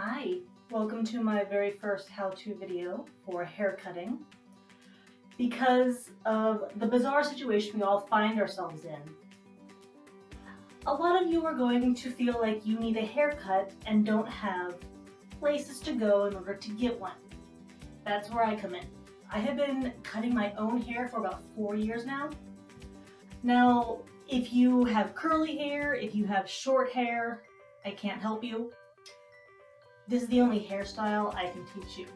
Hi, welcome to my very first how-to video for hair cutting. Because of the bizarre situation we all find ourselves in, a lot of you are going to feel like you need a haircut and don't have places to go in order to get one. That's where I come in. I have been cutting my own hair for about 4 years now. Now, if you have curly hair, if you have short hair, I can't help you. This is the only hairstyle I can teach you.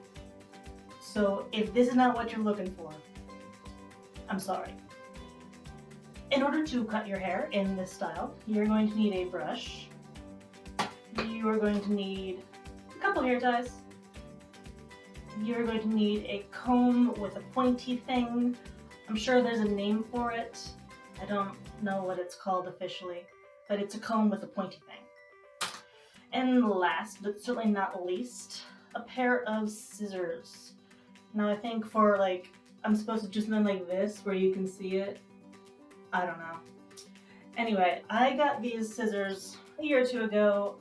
So if this is not what you're looking for, I'm sorry. In order to cut your hair in this style, you're going to need a brush. You are going to need a couple hair ties. You're going to need a comb with a pointy thing. I'm sure there's a name for it. I don't know what it's called officially, but it's a comb with a pointy thing. And last, but certainly not least, a pair of scissors. Now I think for I'm supposed to do something like this where you can see it. I don't know. Anyway, I got these scissors a year or two ago,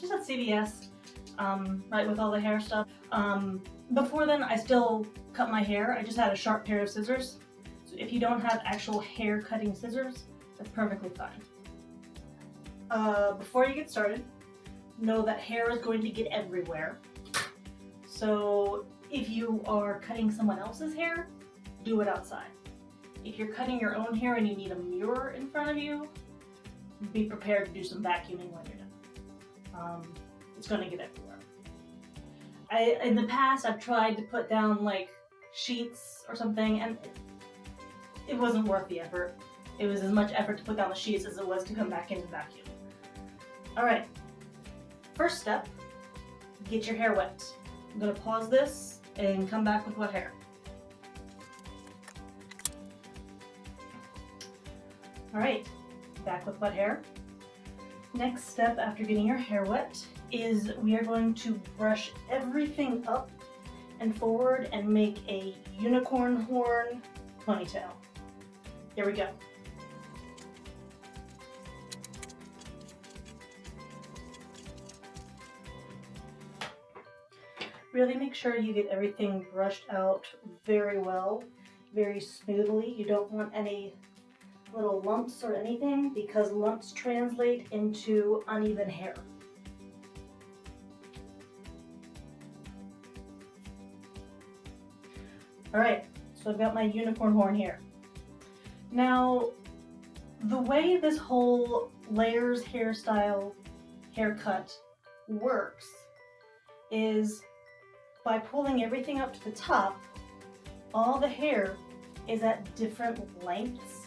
just at CVS, right with all the hair stuff. Before then, I still cut my hair. I just had a sharp pair of scissors. So if you don't have actual hair cutting scissors, that's perfectly fine. Before you get started, know that hair is going to get everywhere. So if you are cutting someone else's hair, do it outside. If you're cutting your own hair and you need a mirror in front of you, be prepared to do some vacuuming when you're done. It's going to get everywhere. In the past, I've tried to put down sheets or something, and it wasn't worth the effort. It was as much effort to put down the sheets as it was to come back in and vacuum. Alright. First step, get your hair wet. I'm going to pause this and come back with wet hair. Alright, back with wet hair. Next step after getting your hair wet is we are going to brush everything up and forward and make a unicorn horn ponytail. Here we go. Really make sure you get everything brushed out very well, very smoothly. You don't want any little lumps or anything because lumps translate into uneven hair. Alright, so I've got my unicorn horn here. Now, the way this whole layers hairstyle haircut works is by pulling everything up to the top, all the hair is at different lengths.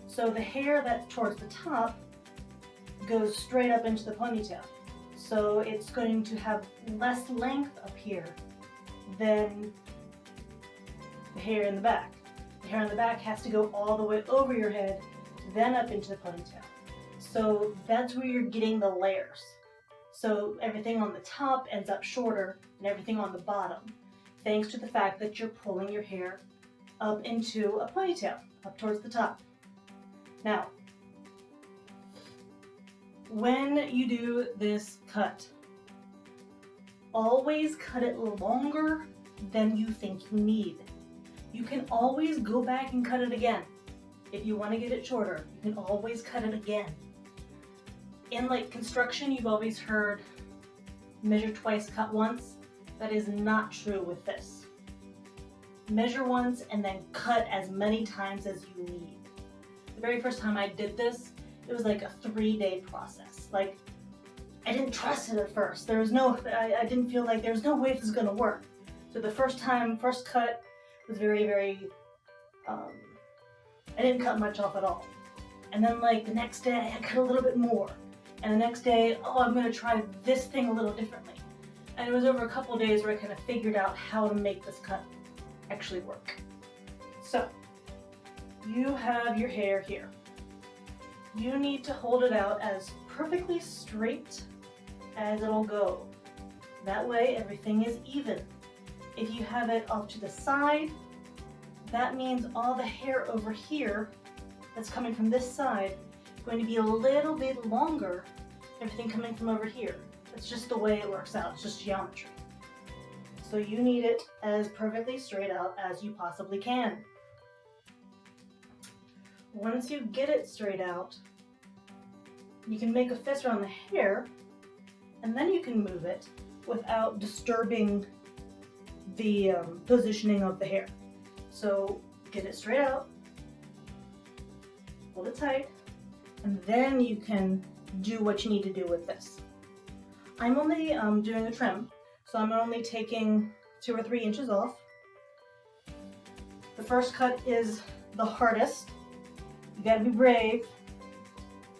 So the hair that's towards the top goes straight up into the ponytail. So it's going to have less length up here than the hair in the back. The hair in the back has to go all the way over your head, then up into the ponytail. So that's where you're getting the layers. So everything on the top ends up shorter and everything on the bottom, thanks to the fact that you're pulling your hair up into a ponytail, up towards the top. Now, when you do this cut, always cut it longer than you think you need. You can always go back and cut it again. If you want to get it shorter, you can always cut it again. In construction, you've always heard measure twice, cut once. That is not true with this. Measure once and then cut as many times as you need. The very first time I did this, it was like a 3-day process. I didn't trust it at first. I didn't feel like there's no way this is gonna work. So the first cut was very, very, I didn't cut much off at all. And then the next day I cut a little bit more. And the next day, I'm gonna try this thing a little differently. And it was over a couple of days where I kind of figured out how to make this cut actually work. So, you have your hair here. You need to hold it out as perfectly straight as it'll go. That way everything is even. If you have it off to the side, that means all the hair over here that's coming from this side is going to be a little bit longer, everything coming from over here. It's just the way it works out. It's just geometry. So you need it as perfectly straight out as you possibly can. Once you get it straight out, you can make a fist around the hair, and then you can move it without disturbing the positioning of the hair. So get it straight out, hold it tight, and then you can do what you need to do with this. I'm only doing a trim, so I'm only taking 2 or 3 inches off. The first cut is the hardest. You gotta be brave.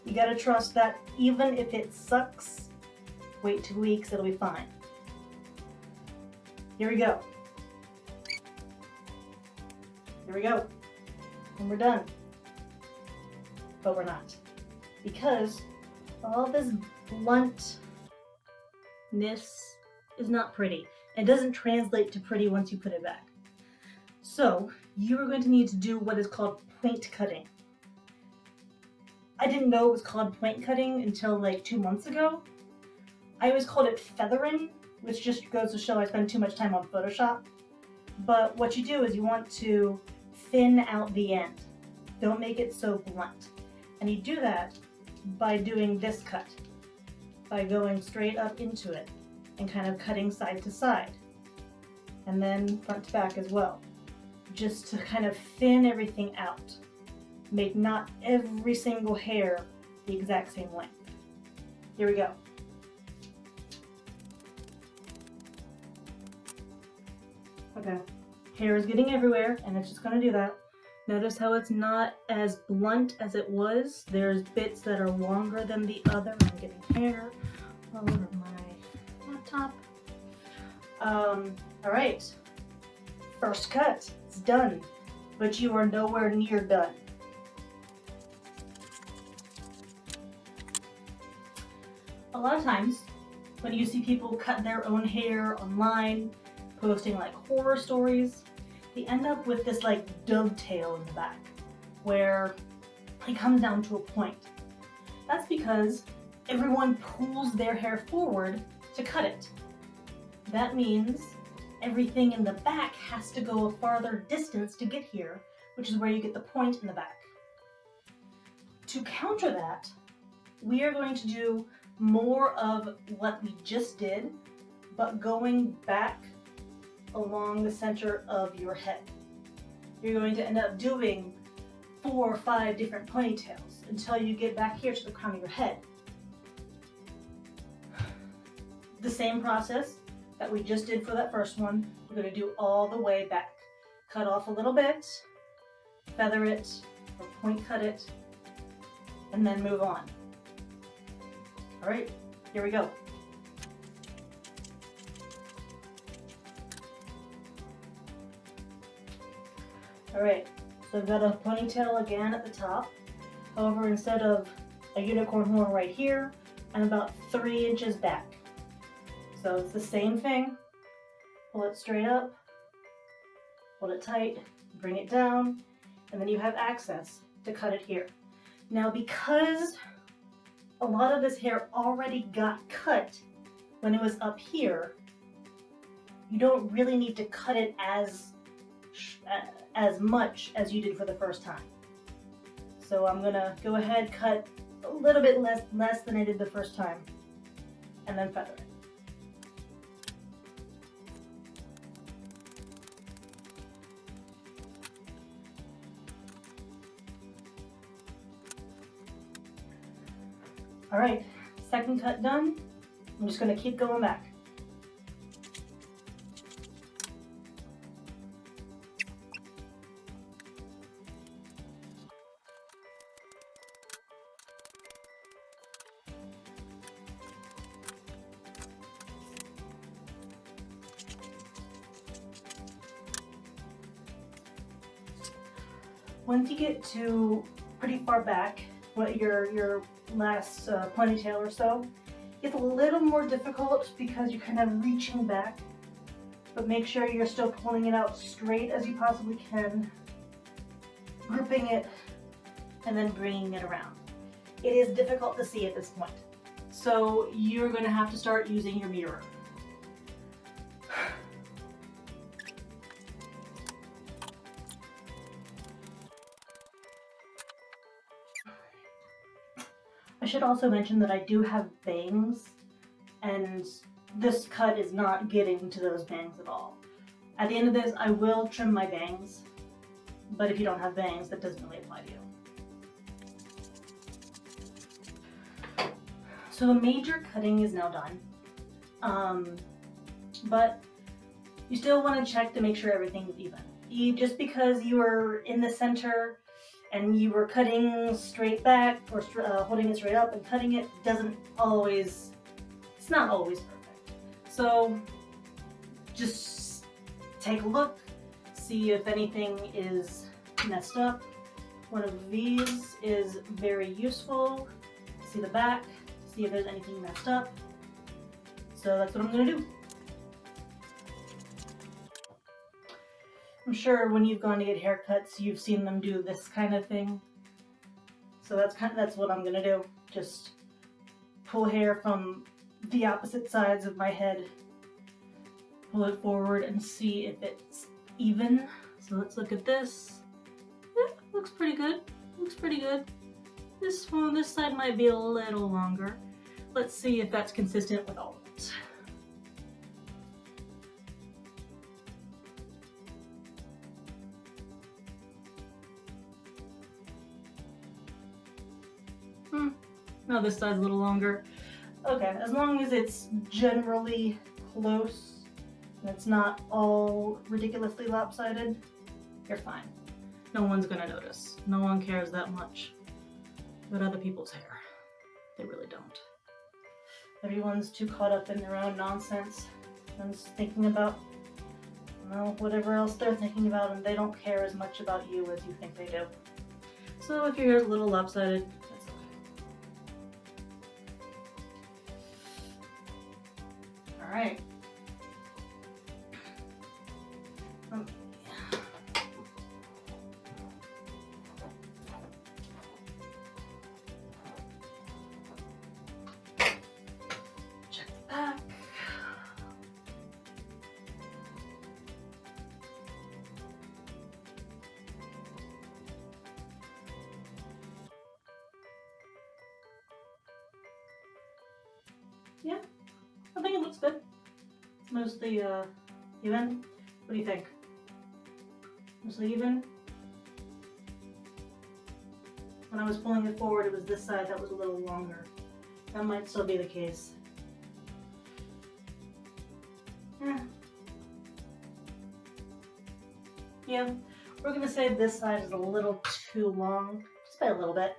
You gotta trust that even if it sucks, wait 2 weeks, it'll be fine. Here we go. Here we go. And we're done. But we're not. Because all this bluntness is not pretty. It doesn't translate to pretty once you put it back. So you are going to need to do what is called point cutting. I didn't know it was called point cutting until like 2 months ago. I always called it feathering, which just goes to show I spend too much time on Photoshop. But what you do is you want to thin out the end. Don't make it so blunt. And you do that by doing this cut, by going straight up into it and kind of cutting side to side, and then front to back as well, just to kind of thin everything out. Make not every single hair the exact same length. Here we go. Okay, hair is getting everywhere, and it's just going to do that. Notice how it's not as blunt as it was. There's bits that are longer than the other. I'm getting hair all over my laptop. All right, first cut, it's done, but you are nowhere near done. A lot of times, when you see people cut their own hair online, posting like horror stories, they end up with this like dovetail in the back, where it comes down to a point. That's because everyone pulls their hair forward to cut it. That means everything in the back has to go a farther distance to get here, which is where you get the point in the back. To counter that, we are going to do more of what we just did, but going back along the center of your head. You're going to end up doing 4 or 5 different ponytails until you get back here to the crown of your head. The same process that we just did for that first one, we're going to do all the way back. Cut off a little bit, feather it, or point cut it, and then move on. All right, here we go. All right, so I've got a ponytail again at the top. However, instead of a unicorn horn right here, I'm about 3 inches back. So it's the same thing. Pull it straight up, hold it tight, bring it down, and then you have access to cut it here. Now, because a lot of this hair already got cut when it was up here, you don't really need to cut it as much as you did for the first time. So I'm gonna go ahead, cut a little bit less than I did the first time, and then feather it. All right, second cut done. I'm just gonna keep going back. Once you get to pretty far back, your last ponytail or so, it's a little more difficult because you're kind of reaching back, but make sure you're still pulling it out straight as you possibly can, gripping it, and then bringing it around. It is difficult to see at this point, So you're going to have to start using your mirror. I should also mention that I do have bangs, and this cut is not getting to those bangs at all. At the end of this, I will trim my bangs, but if you don't have bangs, that doesn't really apply to you. So the major cutting is now done, but you still want to check to make sure everything's even. Just because you were in the center and you were cutting straight back or holding it straight up and cutting it doesn't always, it's not always perfect. So just take a look, see if anything is messed up. One of these is very useful. See the back, see if there's anything messed up. So that's what I'm gonna do. I'm sure when you've gone to get haircuts, you've seen them do this kind of thing. So that's what I'm gonna do. Just pull hair from the opposite sides of my head, pull it forward and see if it's even. So let's look at this. Yeah, looks pretty good. Looks pretty good. This side might be a little longer. Let's see if that's consistent with all of it. No, this side's a little longer. Okay, as long as it's generally close and it's not all ridiculously lopsided, you're fine. No one's gonna notice. No one cares that much about other people's hair. They really don't. Everyone's too caught up in their own nonsense and thinking about, well, whatever else they're thinking about, and they don't care as much about you as you think they do. So if your hair's a little lopsided, that's okay. Alright. Check the back. Yeah, I think it looks good. It's mostly even. What do you think? Mostly even? When I was pulling it forward, it was this side that was a little longer. That might still be the case. Yeah, we're gonna say this side is a little too long, just by a little bit.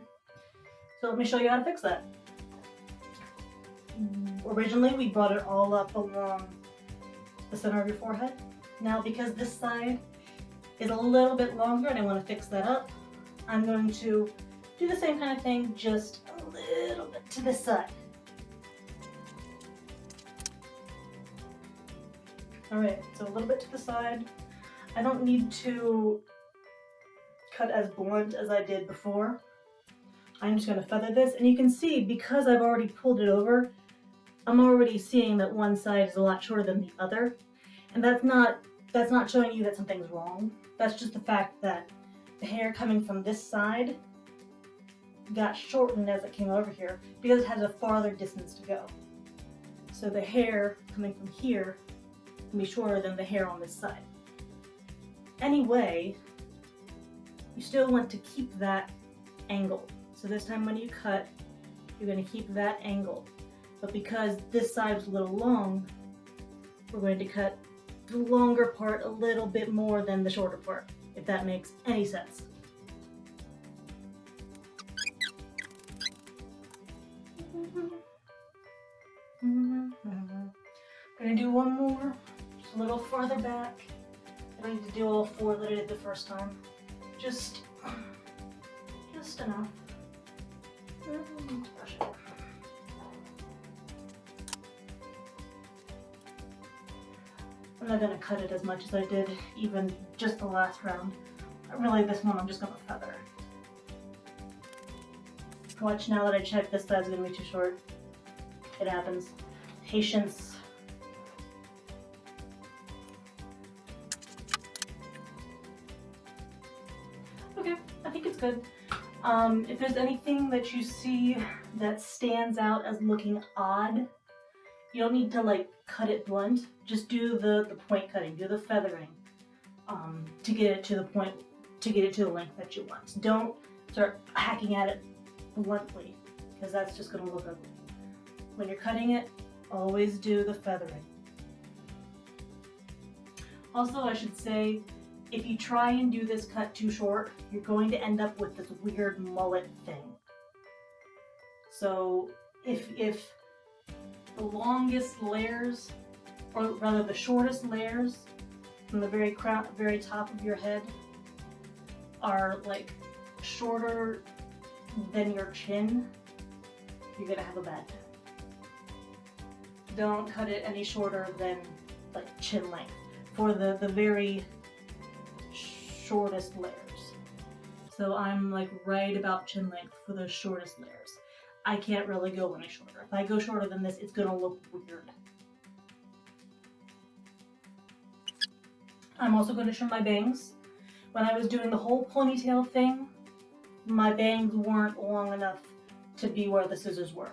So let me show you how to fix that. Originally, we brought it all up along the center of your forehead. Now, because this side is a little bit longer and I want to fix that up, I'm going to do the same kind of thing, just a little bit to this side. Alright, so a little bit to the side. I don't need to cut as blunt as I did before. I'm just going to feather this, and you can see, because I've already pulled it over, I'm already seeing that one side is a lot shorter than the other. And that's not showing you that something's wrong. That's just the fact that the hair coming from this side got shortened as it came over here because it has a farther distance to go. So the hair coming from here can be shorter than the hair on this side. Anyway, you still want to keep that angle. So this time when you cut, you're going to keep that angle. But because this side was a little long, we're going to cut the longer part a little bit more than the shorter part, if that makes any sense. I'm going to do one more, just a little farther back. I don't need to do all four that I did the first time. Just enough. Brush it. I'm not going to cut it as much as I did even just the last round. Really, this one I'm just going to feather. Watch, now that I checked, this side's going to be too short. It happens. Patience. Okay, I think it's good. If there's anything that you see that stands out as looking odd, you don't need to like cut it blunt. Just do the point cutting, do the feathering to get it to the point, to get it to the length that you want. Don't start hacking at it bluntly because that's just going to look ugly. When you're cutting it, always do the feathering. Also, I should say, if you try and do this cut too short, you're going to end up with this weird mullet thing. So if the longest layers, or rather the shortest layers from the very top of your head are like shorter than your chin, you're gonna have a bad day. Don't cut it any shorter than like chin length for the very shortest layers. So I'm like right about chin length for the shortest layers. I can't really go any shorter. If I go shorter than this, it's gonna look weird. I'm also going to trim my bangs. When I was doing the whole ponytail thing, my bangs weren't long enough to be where the scissors were.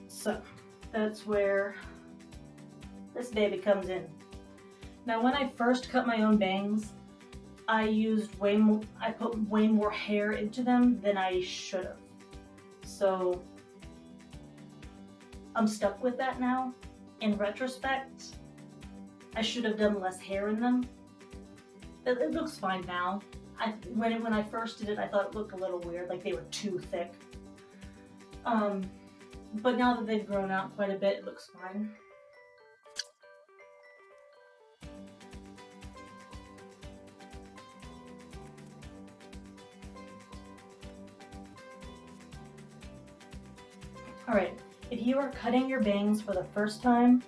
So that's where this baby comes in. Now when I first cut my own bangs, I put way more hair into them than I should have. So I'm stuck with that now. In retrospect, I should have done less hair in them. It looks fine now. When I first did it, I thought it looked a little weird, like they were too thick. But now that they've grown out quite a bit, it looks fine. Alright, if you are cutting your bangs for the first time,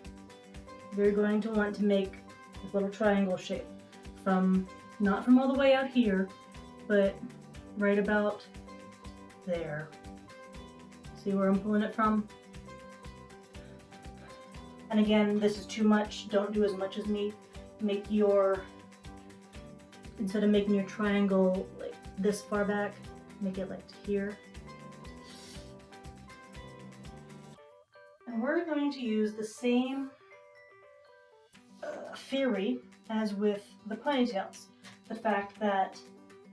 you're going to want to make this little triangle shape not from all the way out here, but right about there. See where I'm pulling it from? And again, this is too much. Don't do as much as me. Instead of making your triangle like this far back, make it like here. And we're going to use the same theory as with the ponytails. The fact that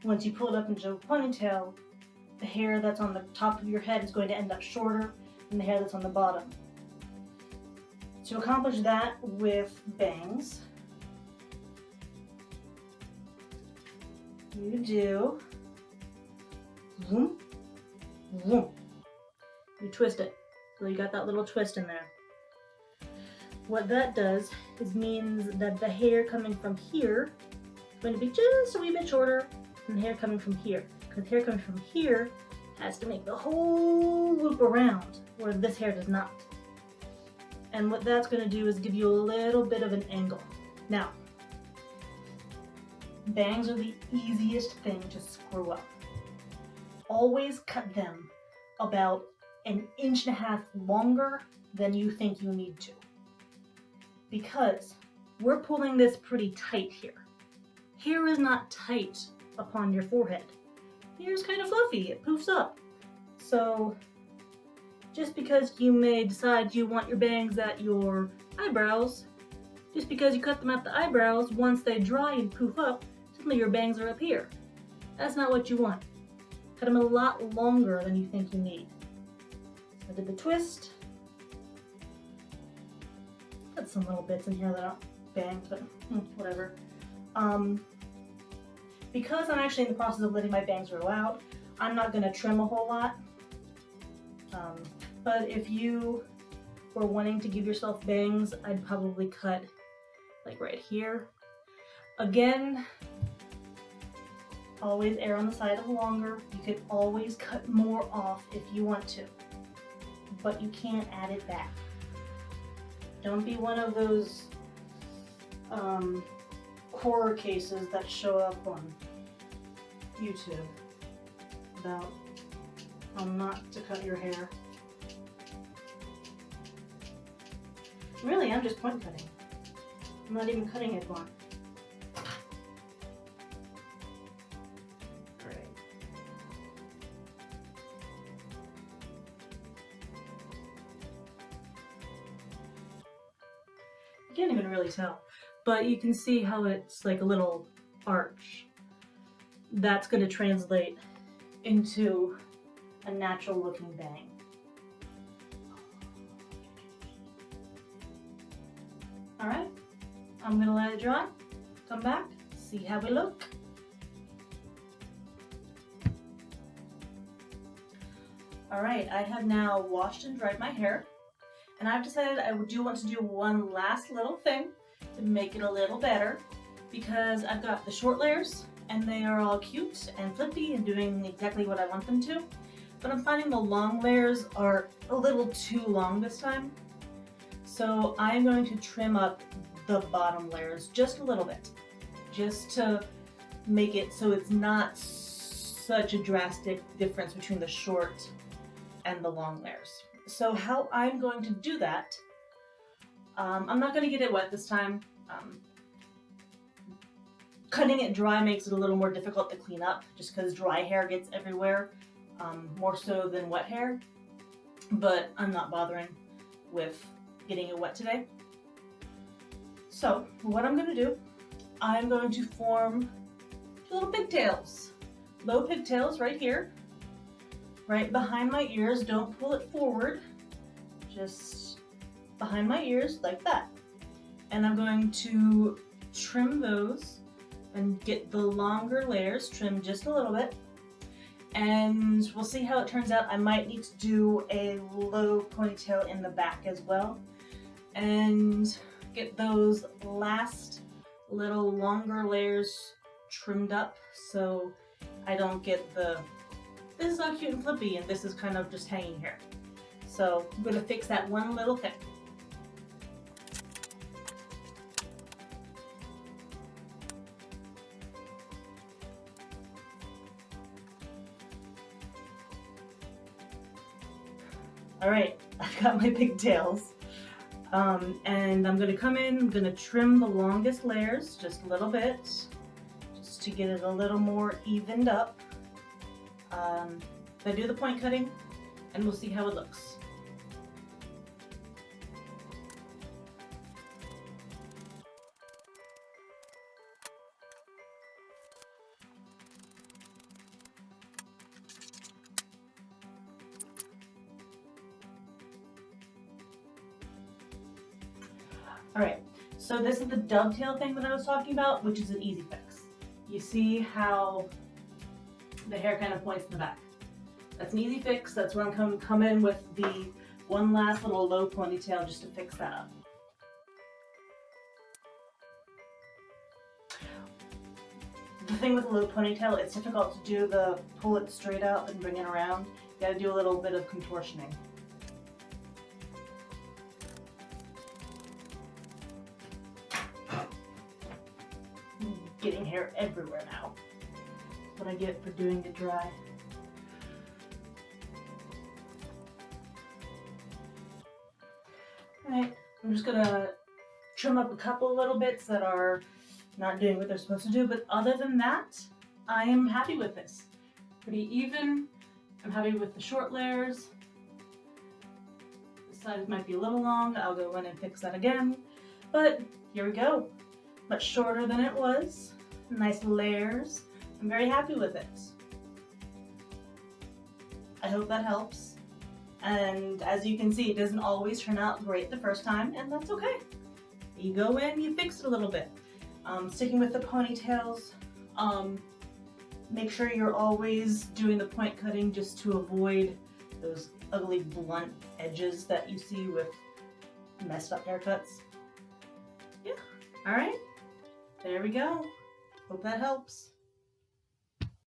once you pull it up into a ponytail, the hair that's on the top of your head is going to end up shorter than the hair that's on the bottom. To accomplish that with bangs, you do zoom, zoom. You twist it. So you got that little twist in there. What that does is means that the hair coming from here is going to be just a wee bit shorter than the hair coming from here. Because the hair coming from here has to make the whole loop around, where this hair does not. And what that's going to do is give you a little bit of an angle. Now, bangs are the easiest thing to screw up. Always cut them about 1.5 inches longer than you think you need to. Because we're pulling this pretty tight here. Hair is not tight upon your forehead. Hair is kind of fluffy, it poofs up. So just because you may decide you want your bangs at your eyebrows, just because you cut them at the eyebrows, once they dry and poof up, suddenly your bangs are up here. That's not what you want. Cut them a lot longer than you think you need. So I did the twist. Got some little bits in here that aren't bangs, but whatever. Because I'm actually in the process of letting my bangs grow out, I'm not going to trim a whole lot. But if you were wanting to give yourself bangs, I'd probably cut like right here. Again, always err on the side of longer. You can always cut more off if you want to, but you can't add it back. Don't be one of those horror cases that show up on YouTube about how not to cut your hair. Really, I'm just point cutting. I'm not even cutting it more. Great. You can't even really tell, but you can see how it's like a little arch. That's going to translate into a natural looking bang. Alright, I'm going to let it dry, come back, see how we look. Alright, I have now washed and dried my hair, and I've decided I do want to do one last little thing to make it a little better, because I've got the short layers and they are all cute and flippy and doing exactly what I want them to, but I'm finding the long layers are a little too long this time. So I'm going to trim up the bottom layers just a little bit, just to make it so it's not such a drastic difference between the short and the long layers. So how I'm going to do that, I'm not going to get it wet this time. Cutting it dry makes it a little more difficult to clean up just because dry hair gets everywhere, more so than wet hair, but I'm not bothering with getting it wet today. So what I'm going to do, I'm going to form little pigtails, low pigtails right here, right behind my ears. Don't pull it forward, just behind my ears like that. And I'm going to trim those and get the longer layers trimmed just a little bit, and we'll see how it turns out. I might need to do a low ponytail in the back as well and get those last little longer layers trimmed up so I don't get the this is all cute and flippy and this is kind of just hanging here. So I'm going to fix that one little thing. Alright, I've got my pigtails, and I'm going to come in, I'm going to trim the longest layers just a little bit, just to get it a little more evened up. I do the point cutting, and we'll see how it looks. Alright, so this is the dovetail thing that I was talking about, which is an easy fix. You see how the hair kind of points in the back. That's an easy fix. That's where I'm going to come in with the one last little low ponytail just to fix that up. The thing with a low ponytail, it's difficult to do the pull it straight up and bring it around. You gotta do a little bit of contortioning. Getting hair everywhere now. That's what I get for doing it dry. Alright, I'm just gonna trim up a couple little bits that are not doing what they're supposed to do, but other than that, I am happy with this. Pretty even. I'm happy with the short layers. The sides might be a little long. I'll go in and fix that again. But here we go. Much shorter than it was. Nice layers. I'm very happy with it. I hope that helps. And as you can see, it doesn't always turn out great the first time, and that's okay. You go in, you fix it a little bit. Sticking with the ponytails, make sure you're always doing the point cutting just to avoid those ugly blunt edges that you see with messed up haircuts. Yeah, alright, there we go. Hope that helps.